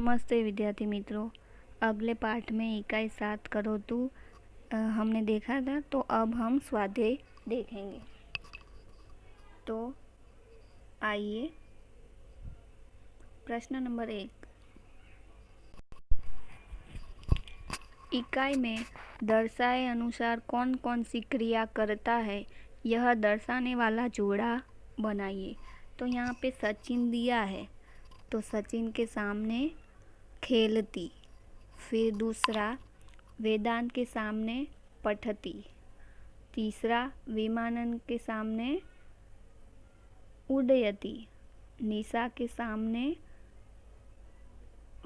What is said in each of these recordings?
नमस्ते विद्यार्थी मित्रों। अगले पाठ में इकाई 7 करो तू हमने देखा था, तो अब हम स्वाध्याय देखेंगे। तो आइए, प्रश्न नंबर 1। इकाई में दर्शाए अनुसार कौन कौन सी क्रिया करता है, यह दर्शाने वाला जोड़ा बनाइए। तो यहाँ पे सचिन दिया है, तो सचिन के सामने खेलती, फिर दूसरा वेदांत के सामने पठती, तीसरा विमानन के सामने उड्डयति, निशा के सामने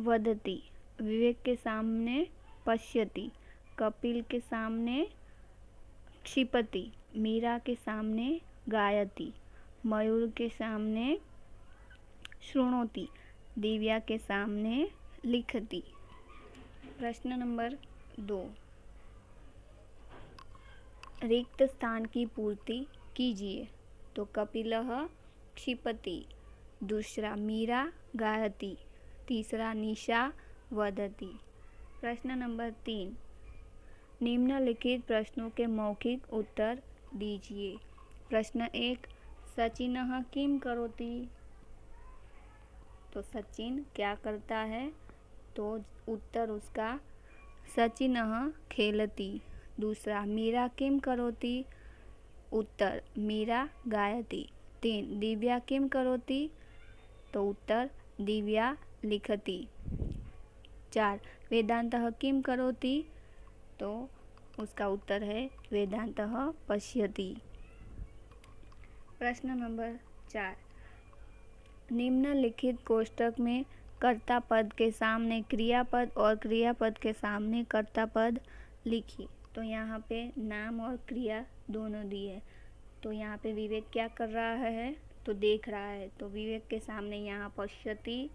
वदति, विवेक के सामने पश्यति, कपिल के सामने क्षिपति, मीरा के सामने गायति, मयूर के सामने शृणोति, दिव्या के सामने लिखती। प्रश्न नंबर 2। रिक्त स्थान की पूर्ति कीजिए। तो कपिलः क्षिपति, दूसरा मीरा गायति, तीसरा निशा वदति। प्रश्न नंबर 3। निम्नलिखित प्रश्नों के मौखिक उत्तर दीजिए। प्रश्न 1। सचिनः किं करोति? तो सचिन क्या करता है? तो उत्तर उसका सचिनः खेलति। दूसरा, मीरा किं करोति? उत्तर मीरा गायति। 3। दिव्या किं करोति? तो उत्तर दिव्या लिखति। 4। वेदांतः किं करोति? तो उसका उत्तर है वेदांतः पश्यति। प्रश्न नंबर 4। निम्नलिखित कोष्ठक में कर्ता पद के सामने क्रियापद और क्रियापद के सामने कर्ता पद लिखिए। तो यहाँ पे नाम और क्रिया दोनों दिए। तो यहाँ पे विवेक क्या कर रहा है? तो देख रहा है। तो विवेक के सामने यहाँ पश्यति,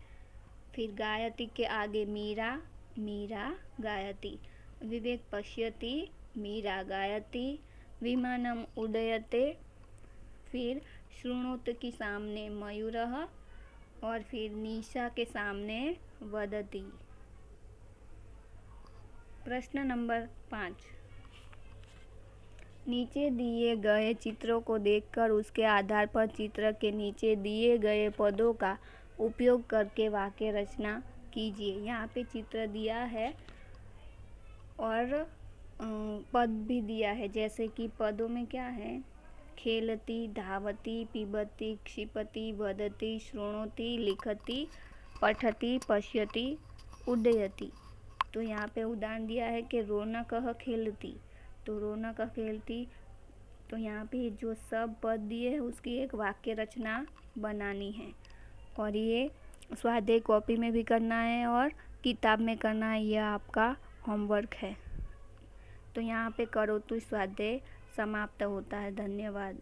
फिर गायति के आगे मीरा, मीरा गायति, विवेक पश्यति, मीरा गायति, विमानम उड्डयते, फिर शृणोत के सामने मयूरः, और फिर निशा के सामने वदति। प्रश्न नंबर 5। नीचे दिए गए चित्रों को देखकर उसके आधार पर चित्र के नीचे दिए गए पदों का उपयोग करके वाक्य रचना कीजिए। यहाँ पे चित्र दिया है और पद भी दिया है। जैसे कि पदों में क्या है? खेलती, धावती, पिबती, क्षिपति, वदति, शृणोति, लिखति, पठति, पश्यति, उड्डयति। तो यहाँ पे उदाहरण दिया है कि रौनकः खेलती। तो रौनकः खेलती, तो यहाँ पे जो सब पद दिए है उसकी एक वाक्य रचना बनानी है, और ये स्वाध्याय कॉपी में भी करना है और किताब में करना है। यह आपका होमवर्क है। तो यहाँ पे करो तो स्वाध्याय समाप्त होता है। धन्यवाद।